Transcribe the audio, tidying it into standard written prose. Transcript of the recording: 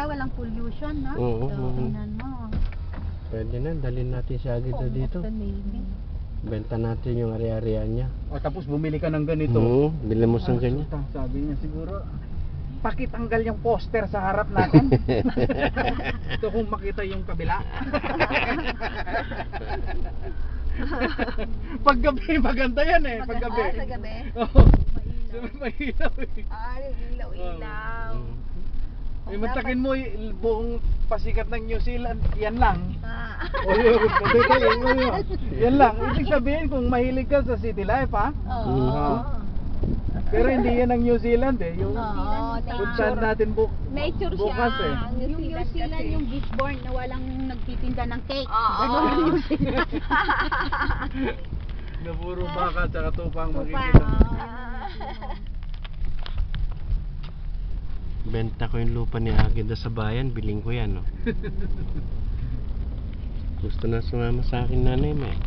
Diba? Walang pollution, no? Oo. So, tingnan mo. Pwede na, dalhin natin si Agida dito. Benta natin yung ari-arian niya. O tapos bumili ka ng ganito. Oo, bili mo sa ganyan. Sabi niya siguro, pakitanggal yung poster sa harap natin. Ito kung makita yung kabila. Paggabi, maganda yan eh. Paggabi. Sa gabi. Oo. May ilaw eh. Ilaw-ilaw. Eh, matakin mo buong pasikat ng New Zealand, yan lang. O yan lang. Ibig sabihin kung mahilig ka sa city life ha. Oo. Pero hindi yan ang New Zealand eh. Yung kung saan natin Nature siya. bukas eh. New Yung New Zealand, yung Gisborne na walang nagtitinda ng cake. Oo. Na puro baka at tupang Tupa. makikita. Benta ko yung lupa ni Agida sa bayan, biling ko yan, no? Gusto na sumama sa akin nanay mo eh.